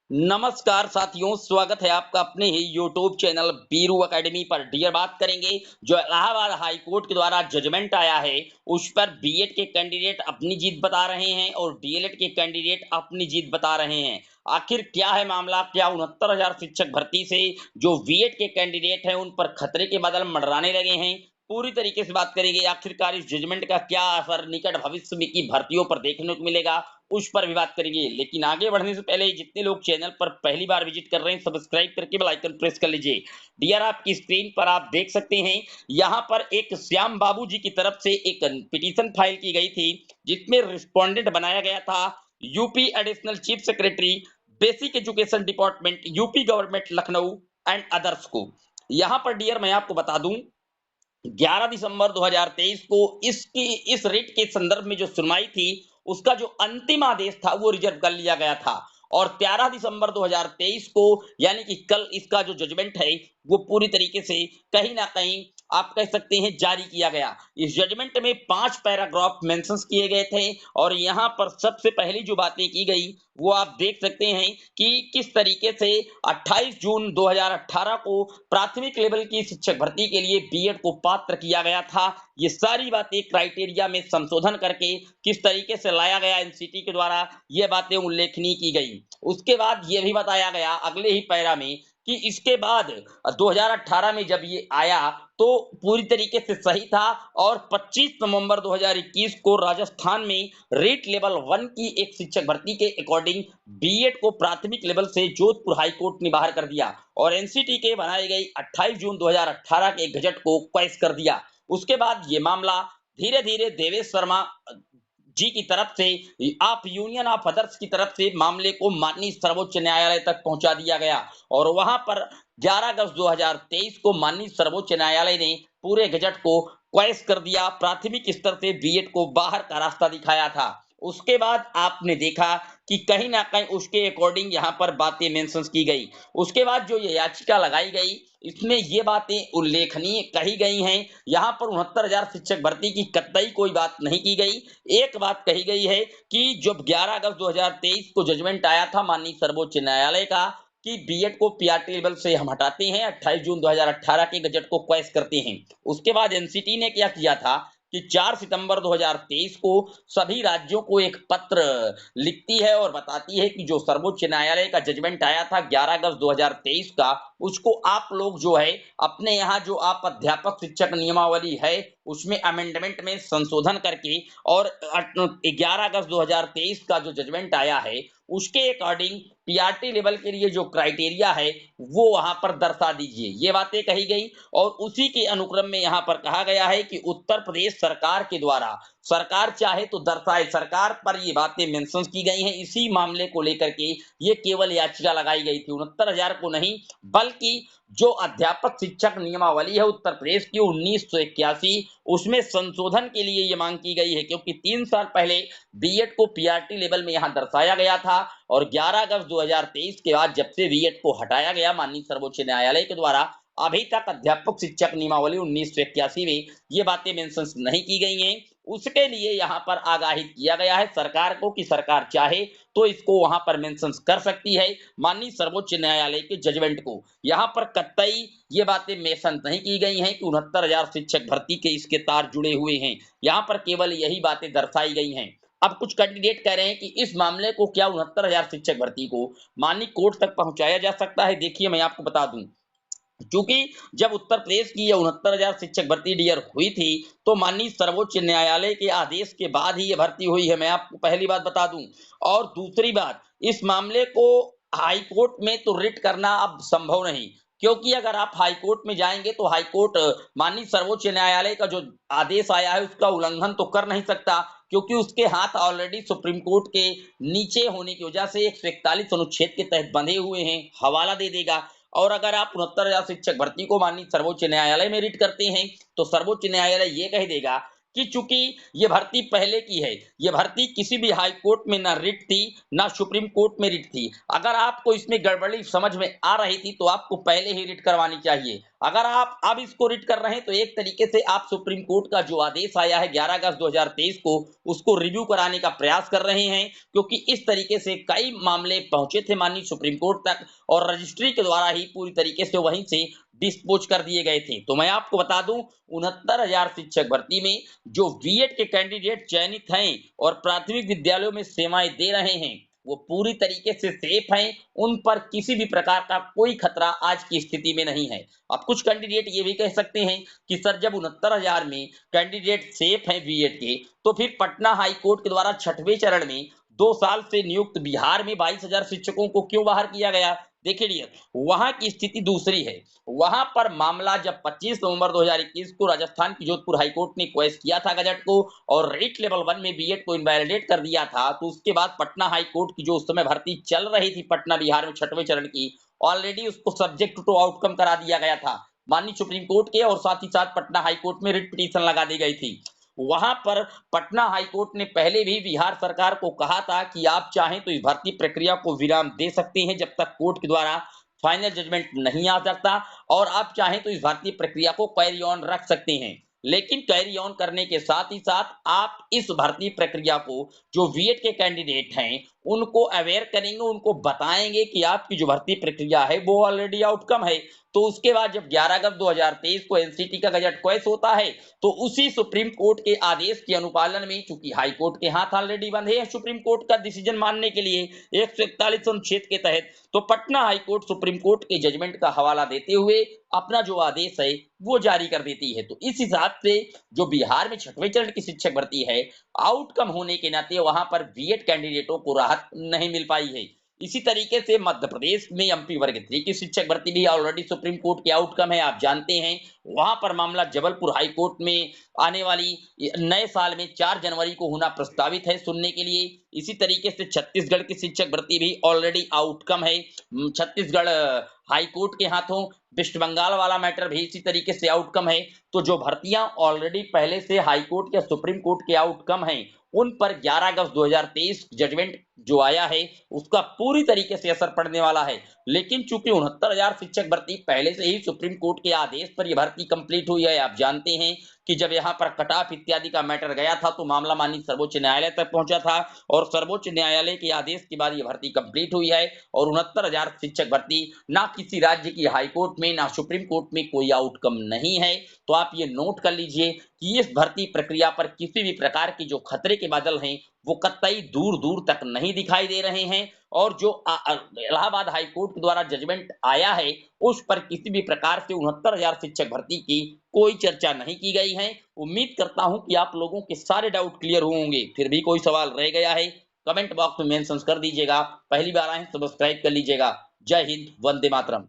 नमस्कार साथियों, स्वागत है आपका अपने ही यूट्यूब चैनल बीरू एकेडमी पर। डियर, बात करेंगे जो इलाहाबाद हाई कोर्ट के द्वारा जजमेंट आया है उस पर बीएड के कैंडिडेट अपनी जीत बता रहे हैं और डीएलएड के कैंडिडेट अपनी जीत बता रहे हैं। आखिर क्या है मामला? क्या 69,000 शिक्षक भर्ती से जो बीएड के कैंडिडेट हैं उन पर खतरे के बादल मंडराने लगे हैं? पूरी तरीके से बात करेंगे आखिरकार इस जजमेंट का क्या असर निकट भविष्य में की भर्तियों पर देखने को मिलेगा, उस पर भी बात करेंगे। लेकिन आगे बढ़ने से पहले जितने लोग चैनल पर पहली बार विजिट कर रहे हैं, सब्सक्राइब करके बेल आइकन प्रेस कर लीजिए। डियर, आपकी स्क्रीन पर आप देख सकते हैं, यहाँ पर एक श्याम बाबू जी की तरफ से एक पिटीशन फाइल की गई थी, जिसमें रिस्पोंडेंट बनाया गया था UP additional chief secretary basic education department, UP government Lucknow and others को। यहाँ पर डियर मैं आपको बता दूं, 11 दिसंबर 2023 को इस रिट के संदर्भ में जो सुनवाई थी, उसका जो अंतिम आदेश था वो रिजर्व कर लिया गया था और 13 दिसंबर 2023 को यानी कि कल इसका जो जजमेंट है वो पूरी तरीके से कहीं ना कहीं आप कह सकते हैं जारी किया गया। इस जजमेंट में 5 पैराग्राफ मेंशंस किए गए थे और यहाँ पर सबसे पहली जो बातें की गई वो आप देख सकते हैं कि किस तरीके से 28 जून 2018 को प्राथमिक लेवल की शिक्षक भर्ती के लिए बीएड को पात्र किया गया था। ये सारी बातें क्राइटेरिया में संशोधन करके किस तरीके से लाया गया एनसीटी के द्वारा, ये बातें उल्लेखनीय की गई। उसके बाद ये भी बताया गया अगले ही पैरा में कि इसके बाद 2018 में जब ये आया तो पूरी तरीके से सही था और 25 नवंबर 2021 को राजस्थान में रेट लेवल 1 की एक शिक्षक भर्ती के अकॉर्डिंग बीएड को प्राथमिक लेवल से जोधपुर हाई कोर्ट ने बाहर कर दिया और एनसीटी के बनाई गई 28 जून 2018 के गजट को क्वैश कर दिया। उसके बाद ये मामला धीरे धीरे देवेश शर्मा जी की तरफ से आप यूनियन ऑफ अदर्स की तरफ से मामले को माननीय सर्वोच्च न्यायालय तक पहुंचा दिया गया और वहां पर 11 अगस्त 2023 को माननीय सर्वोच्च न्यायालय ने पूरे गजट को क्वैश कर दिया। प्राथमिक स्तर से बीएड को बाहर का रास्ता दिखाया था। उसके बाद आपने देखा कि कहीं ना कहीं उसके अकॉर्डिंग यहाँ पर बातें मेंशन की गई। उसके बाद जो ये याचिका लगाई गई इसमें ये बातें उल्लेखनीय कही गई हैं। यहाँ पर 69,000 शिक्षक भर्ती की कतई कोई बात नहीं की गई। एक बात कही गई है कि जब 11 अगस्त 2023 को जजमेंट आया था माननीय सर्वोच्च न्यायालय का कि बीएड को पीआरटी लेवल से हम हटाते हैं, 28 जून 2018 के गजट को क्वैश करते हैं। उसके बाद एनसीटी ने क्या किया था कि 4 सितंबर 2023 को सभी राज्यों को एक पत्र लिखती है और बताती है कि जो सर्वोच्च न्यायालय का जजमेंट आया था 11 अगस्त 2023 का, उसको आप लोग जो है अपने यहाँ जो आप अध्यापक शिक्षक नियमावली है उसमें अमेंडमेंट में संशोधन करके और 11 अगस्त 2023 का जो जजमेंट आया है उसके अकॉर्डिंग पीआरटी लेवल के लिए जो क्राइटेरिया है वो वहां पर दर्शा दीजिए, ये बातें कही गई। और उसी के अनुक्रम में यहाँ पर कहा गया है कि उत्तर प्रदेश सरकार के द्वारा सरकार चाहे तो दर्शाए, सरकार पर ये बातें मेंशन की गई हैं। इसी मामले को लेकर के ये केवल याचिका लगाई गई थी, 69,000 को नहीं बल्कि जो अध्यापक शिक्षक नियमावली है उत्तर प्रदेश की 1981 उसमें संशोधन के लिए ये मांग की गई है, क्योंकि 3 साल पहले बीएड को पीआरटी लेवल में यहाँ दर्शाया गया था और 11 अगस्त 2023 के बाद जब से बीएड को हटाया गया माननीय सर्वोच्च न्यायालय के द्वारा, अभी तक अध्यापक शिक्षक नियमावली 1981 में ये बातें मेंशन नहीं की गई हैं। उसके लिए यहाँ पर आगाही किया गया है सरकार को कि सरकार चाहे तो इसको वहां पर मेंशन कर सकती है माननीय सर्वोच्च न्यायालय के जजमेंट को। यहाँ पर कतई ये बातें मेंशन नहीं की गई हैं कि 69,000 शिक्षक भर्ती के इसके तार जुड़े हुए हैं। यहाँ पर केवल यही बातें दर्शाई गई हैं। अब कुछ कैंडिडेट कह रहे हैं कि इस मामले को क्या 69,000 शिक्षक भर्ती को माननीय कोर्ट तक पहुंचाया जा सकता है। देखिए मैं आपको बता दूं, क्योंकि जब उत्तर प्रदेश की ये 69,000 शिक्षक भर्ती डियर हुई थी तो माननीय सर्वोच्च न्यायालय के आदेश के बाद ही ये भर्ती हुई है, मैं आपको पहली बात बता दूं। और दूसरी बात, इस मामले को हाई कोर्ट में तो रिट करना अब संभव नहीं, क्योंकि अगर आप हाई कोर्ट में जाएंगे तो हाई कोर्ट माननीय सर्वोच्च न्यायालय का जो आदेश आया है उसका उल्लंघन तो कर नहीं सकता, क्योंकि उसके हाथ ऑलरेडी सुप्रीम कोर्ट के नीचे होने की वजह से 141 अनुच्छेद के तहत बंधे हुए हैं, हवाला दे देगा। और अगर आप 69,000 शिक्षक भर्ती को माननीय सर्वोच्च न्यायालय में रिट करते हैं तो सर्वोच्च न्यायालय ये कह देगा कि चूंकि ये भर्ती पहले की है, ये भर्ती किसी भी हाई कोर्ट में ना रिट थी, ना सुप्रीम कोर्ट में रिट थी। अगर आपको इसमें गड़बड़ी समझ में आ रही थी तो आपको पहले ही रिट करवानी चाहिए। अगर आप अब इसको रिट कर रहे हैं तो एक तरीके से आप सुप्रीम कोर्ट का जो आदेश आया है 11 अगस्त 2023 को, उसको रिव्यू कराने का प्रयास कर रहे हैं, क्योंकि इस तरीके से कई मामले पहुंचे थे माननीय सुप्रीम कोर्ट तक और रजिस्ट्री के द्वारा ही पूरी तरीके से वहीं से डिस्पोज कर दिए गए थे। तो मैं आपको बता दूं, 69,000 शिक्षक भर्ती में जो बीएड के कैंडिडेट चयनित हैं और प्राथमिक विद्यालयों में सेवाएं दे रहे हैं, वो पूरी तरीके से सेफ हैं। उन पर किसी भी प्रकार का कोई खतरा आज की स्थिति में नहीं है। अब कुछ कैंडिडेट ये भी कह सकते हैं कि सर जब 69,000 में कैंडिडेट सेफ हैं बीएड के, तो फिर पटना हाई कोर्ट के द्वारा 6वें चरण में 2 साल से नियुक्त बिहार में 22,000 शिक्षकों को क्यों बाहर किया गया? देखिए डियर, वहां की स्थिति दूसरी है। वहां पर मामला जब 25 नवंबर 2021 को राजस्थान की जोधपुर हाईकोर्ट ने क्वेश किया था गजट को और रेट लेवल 1 में बीएड को इनवैलिडेट कर दिया था, तो उसके बाद पटना हाईकोर्ट की जो उस समय भर्ती चल रही थी पटना बिहार में 6वें चरण की, ऑलरेडी उसको सब्जेक्ट टू आउटकम करा दिया गया था माननीय सुप्रीम कोर्ट के, और साथ ही साथ पटना हाईकोर्ट में रिट पिटीशन लगा दी गई थी। वहां पर पटना हाईकोर्ट ने पहले भी बिहार सरकार को कहा था कि आप चाहें तो इस भर्ती प्रक्रिया को विराम दे सकते हैं जब तक कोर्ट के द्वारा फाइनल जजमेंट नहीं आ सकता, और आप चाहें तो इस भर्ती प्रक्रिया को कैरी ऑन रख सकते हैं। लेकिन कैरी ऑन करने के साथ ही साथ आप इस भर्ती प्रक्रिया को जो बीएड के कैंडिडेट हैं उनको अवेयर करेंगे, उनको बताएंगे कि आपकी जो भर्ती प्रक्रिया है वो ऑलरेडी आउटकम है। तो उसके बाद जब 11 अगस्त 2023 को एनसीटी का गजट क्वेश होता है, तो उसी सुप्रीम कोर्ट के आदेश के अनुपालन में, चूंकि हाई कोर्ट के हाथ ऑलरेडी बंधे हैं सुप्रीम कोर्ट का डिसीजन मानने के लिए 141 अनुच्छेद के तहत, तो Patna high court supreme court के जजमेंट का हवाला देते हुए अपना जो आदेश है वो जारी कर देती है। तो इस हिसाब से जो बिहार में 6वें चरण की शिक्षक भर्ती है, आउटकम होने के नाते वहां पर बीएड कैंडिडेटों को राहत नहीं मिल पाई है। इसी तरीके से मध्य प्रदेश में एमपी वर्ग 3 की शिक्षक भर्ती भी ऑलरेडी सुप्रीम कोर्ट के आउटकम है, आप जानते हैं। वहां पर मामला जबलपुर हाई कोर्ट में आने वाली नए साल में 4 जनवरी को होना प्रस्तावित है सुनने के लिए। इसी तरीके से छत्तीसगढ़ की शिक्षक भर्ती भी ऑलरेडी आउटकम है, छत्तीसगढ़ हाई कोर्ट के हाथों। वेस्ट बंगाल वाला मैटर भी इसी तरीके से आउटकम है। तो जो भर्तियां ऑलरेडी पहले से हाई कोर्ट या सुप्रीम कोर्ट के आउटकम हैं, उन पर 11 अगस्त 2023 जजमेंट जो आया है उसका पूरी तरीके से असर पड़ने वाला है। लेकिन चूंकि 69,000 शिक्षक भर्ती पहले से ही सुप्रीम कोर्ट के आदेश पर यह भर्ती कंप्लीट हुई है, आप जानते हैं कि जब यहाँ पर कट ऑफ इत्यादि का मैटर गया था तो मामला माननीय सर्वोच्च न्यायालय तक पहुंचा था और सर्वोच्च न्यायालय के आदेश के बाद यह भर्ती कंप्लीट हुई है। और 69,000 शिक्षक भर्ती ना किसी राज्य की हाई कोर्ट में ना सुप्रीम कोर्ट में कोई आउटकम नहीं है। तो आप ये नोट कर लीजिए कि इस भर्ती प्रक्रिया पर किसी भी प्रकार की जो खतरे के बादल हैं वो कतई दूर दूर तक नहीं दिखाई दे रहे हैं। और जो इलाहाबाद हाई कोर्ट के द्वारा जजमेंट आया है उस पर किसी भी प्रकार से 69,000 शिक्षक भर्ती की कोई चर्चा नहीं की गई है। उम्मीद करता हूं कि आप लोगों के सारे डाउट क्लियर होंगे। फिर भी कोई सवाल रह गया है कमेंट बॉक्स में मेंशन कर दीजिएगा। पहली बार आए सब्सक्राइब कर लीजिएगा। जय हिंद, वंदे मातरम।